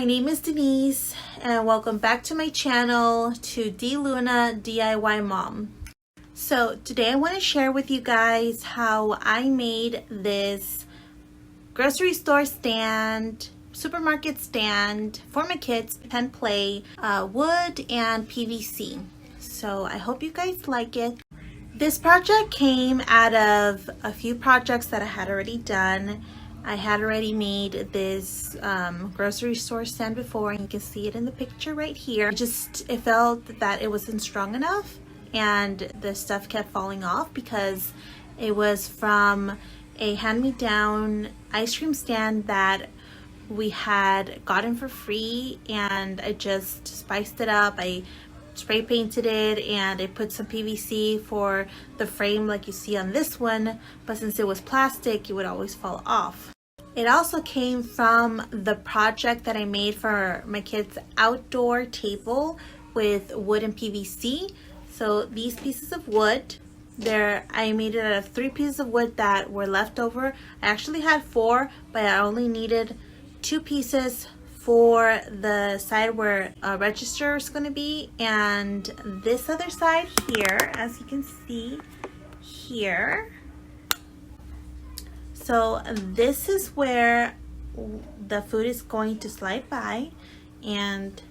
My name is Denise and welcome back to my channel, to D Luna DIY Mom. So today I want to share with you guys how I made this grocery store stand, supermarket stand for my kids, pen play, wood and PVC. So I hope you guys like it. This project came out of a few projects that I had already done. I had already made this grocery store stand before, and you can see it in the picture right here. It felt that it wasn't strong enough and the stuff kept falling off because it was from a hand-me-down ice cream stand that we had gotten for free, and I just spiced it up. I spray painted it and I put some PVC for the frame like you see on this one, but since it was plastic it would always fall off. It also came from the project that I made for my kids' outdoor table with wood and PVC. So these pieces of wood, I made it out of 3 pieces of wood that were left over. I actually had 4, but I only needed 2 pieces for the side where a register is going to be, and this other side here, as you can see here. So this is where the food is going to slide by, and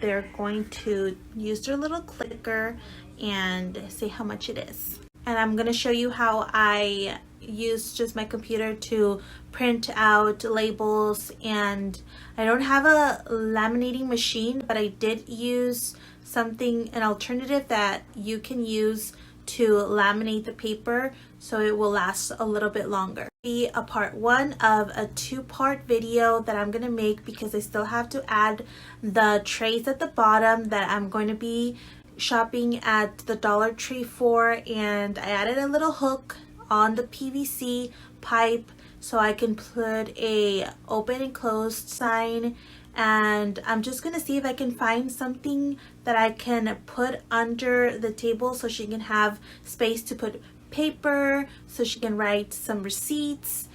they're going to use their little clicker and say how much it is. And I'm going to show you how I use just my computer to print out labels, and I don't have a laminating machine, but I did use an alternative that you can use to laminate the paper so it will last a little bit longer. Be a part 1 of a 2-part video that I'm gonna make, because I still have to add the trays at the bottom that I'm going to be shopping at the Dollar Tree for, and I added a little hook on the PVC pipe so I can put a open and closed sign. And I'm just gonna see if I can find something that I can put under the table so she can have space to put paper, so she can write some receipts,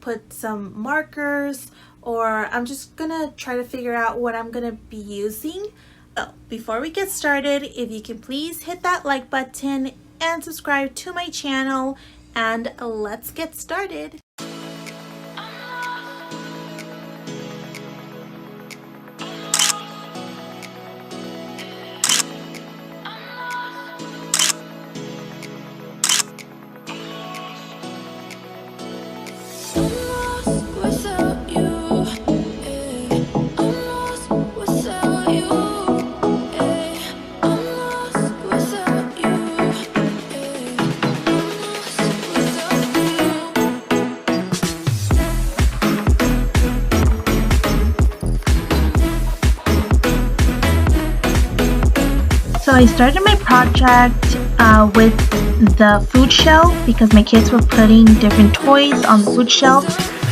put some markers, or I'm just gonna try to figure out what I'm gonna be using. So before we get started, if you can please hit that like button and subscribe to my channel, and let's get started. So I started my project with the food shelf because my kids were putting different toys on the food shelf,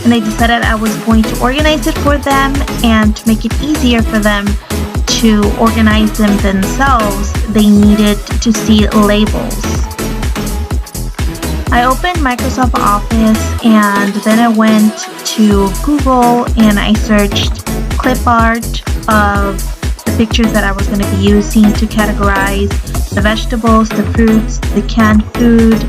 and I decided I was going to organize it for them, and to make it easier for them to organize them themselves, they needed to see labels. I opened Microsoft Office, and then I went to Google and I searched clip art of pictures that I was going to be using to categorize the vegetables, the fruits, the canned food,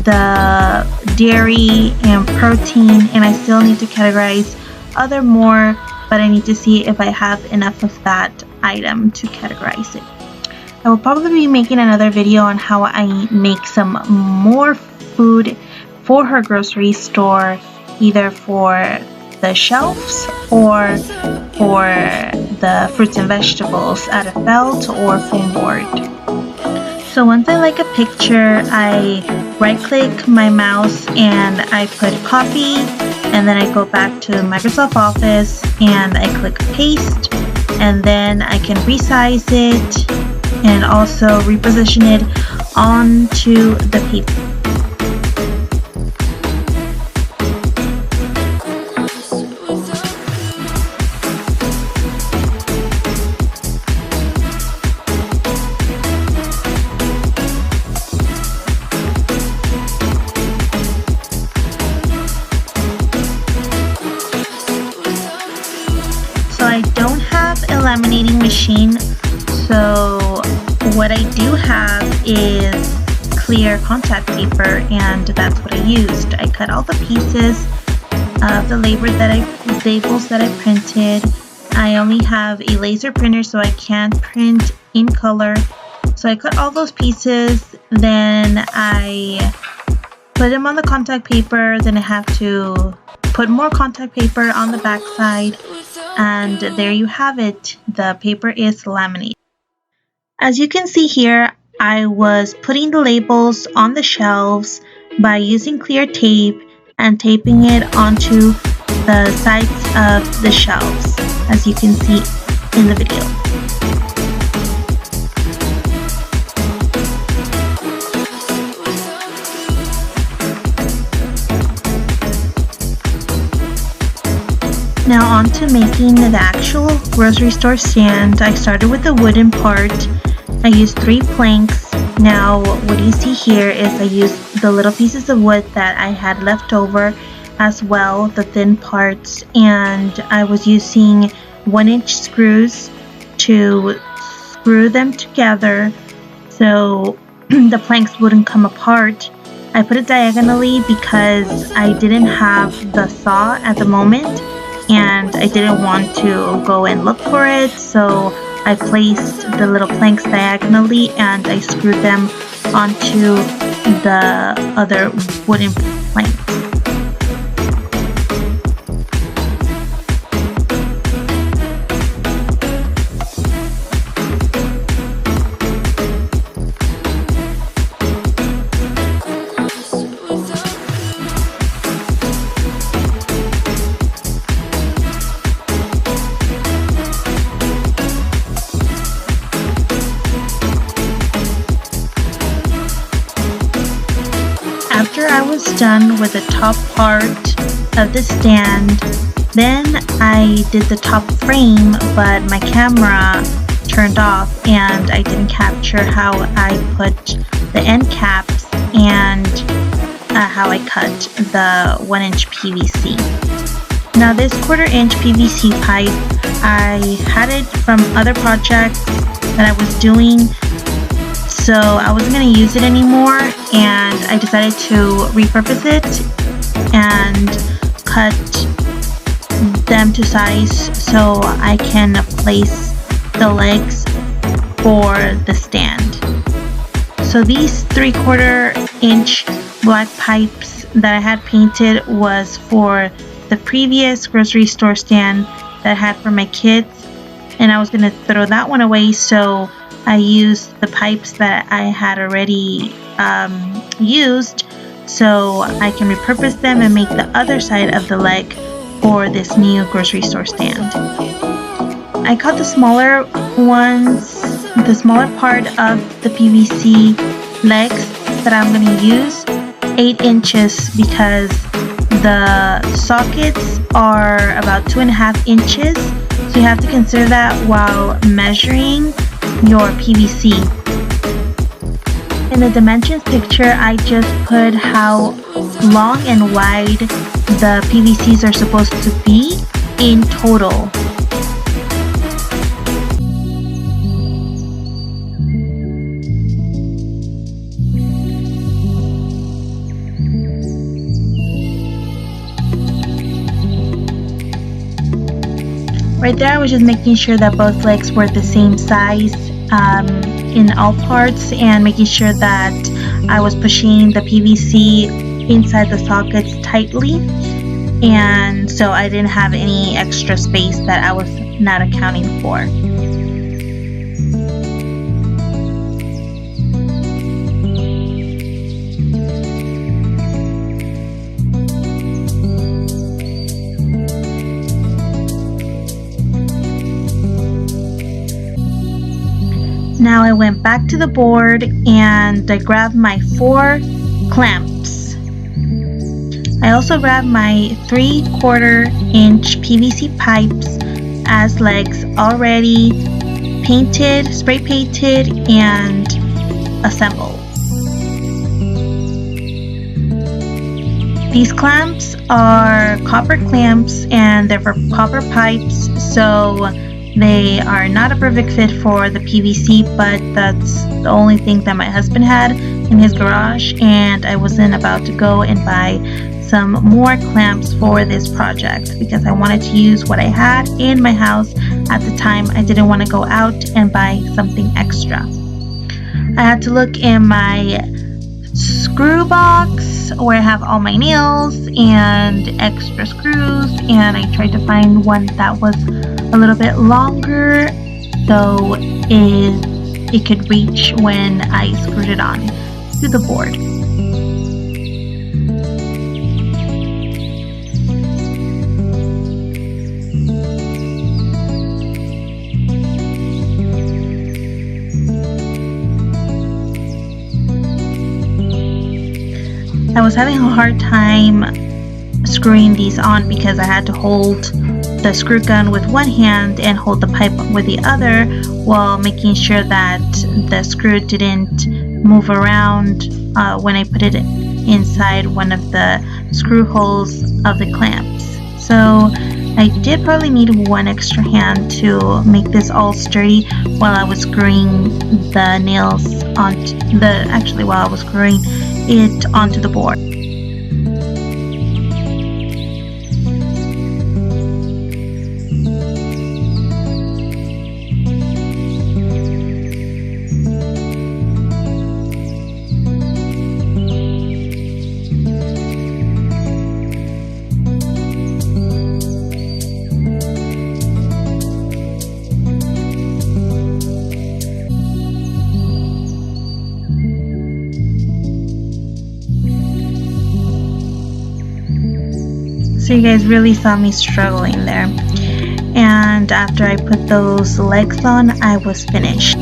the dairy and protein, and I still need to categorize other more, but I need to see if I have enough of that item to categorize it. I will probably be making another video on how I make some more food for her grocery store, either for the shelves or for the fruits and vegetables at a felt or foam board. So once I like a picture, I right click my mouse and I put copy, and then I go back to Microsoft Office and I click paste, and then I can resize it and also reposition it onto the paper. I laminating machine, so what I do have is clear contact paper, and that's what I used. I cut all the pieces of the labels that I printed. I only have a laser printer, so I can't print in color. So I cut all those pieces, then I put them on the contact paper, then I have to put more contact paper on the back side, and there you have it. The paper is laminated. As you can see here, I was putting the labels on the shelves by using clear tape and taping it onto the sides of the shelves, as you can see in the video. Now on to making the actual grocery store stand. I started with the wooden part. I used 3 planks. Now what you see here is I used the little pieces of wood that I had left over, as well the thin parts, and I was using 1-inch screws to screw them together so the planks wouldn't come apart. I put it diagonally because I didn't have the saw at the moment, and I didn't want to go and look for it, so I placed the little planks diagonally and I screwed them onto the other wooden planks. After I was done with the top part of the stand, then I did the top frame, but my camera turned off and I didn't capture how I put the end caps and how I cut the 1-inch PVC. Now this 1/4-inch PVC pipe, I had it from other projects that I was doing, so I wasn't going to use it anymore, and I decided to repurpose it and cut them to size so I can place the legs for the stand. So these 3/4-inch black pipes that I had painted was for the previous grocery store stand that I had for my kids, and I was going to throw that one away, so I used the pipes that I had already used so I can repurpose them and make the other side of the leg for this new grocery store stand. I cut the smaller ones, the smaller part of the PVC legs that I'm going to use, 8 inches, because the sockets are about 2.5 inches, so you have to consider that while measuring your PVC. In the dimensions picture, I just put how long and wide the PVCs are supposed to be in total. Right there, I was just making sure that both legs were the same size in all parts, and making sure that I was pushing the PVC inside the sockets tightly, and so I didn't have any extra space that I was not accounting for. Now I went back to the board and I grabbed my 4 clamps. I also grabbed my 3/4-inch PVC pipes as legs, already painted, spray painted, and assembled. These clamps are copper clamps and they're for copper pipes, so They are not a perfect fit for the PVC, but that's the only thing that my husband had in his garage, and I wasn't about to go and buy some more clamps for this project because I wanted to use what I had in my house at the time. I didn't want to go out and buy something extra. I had to look in my screw box where I have all my nails and extra screws, and I tried to find one that was a little bit longer so it could reach when I screwed it on to the board. I was having a hard time screwing these on because I had to hold the screw gun with one hand and hold the pipe with the other while making sure that the screw didn't move around when I put it inside one of the screw holes of the clamps. So I did probably need one extra hand to make this all sturdy while I was screwing the nails onto while I was screwing it onto the board. So you guys really saw me struggling there. And after I put those legs on, I was finished.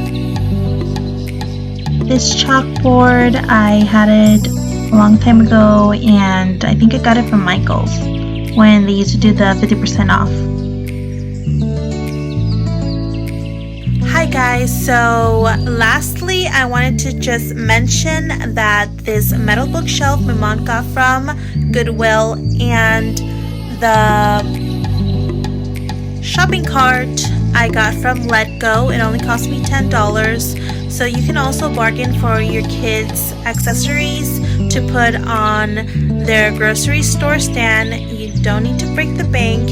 This chalkboard, I had it a long time ago, and I think I got it from Michael's when they used to do the 50% off. Hi guys, so lastly I wanted to just mention that this metal bookshelf my mom got from Goodwill, and the shopping cart I got from Let Go. It only cost me $10. So you can also bargain for your kids' accessories to put on their grocery store stand. You don't need to break the bank,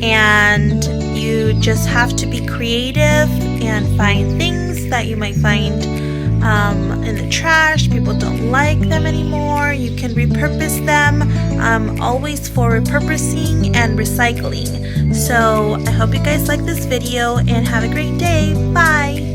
and you just have to be creative and find things that you might find in the trash. People don't like them anymore. You can repurpose them. I'm always for repurposing and recycling. So I hope you guys like this video and have a great day. Bye!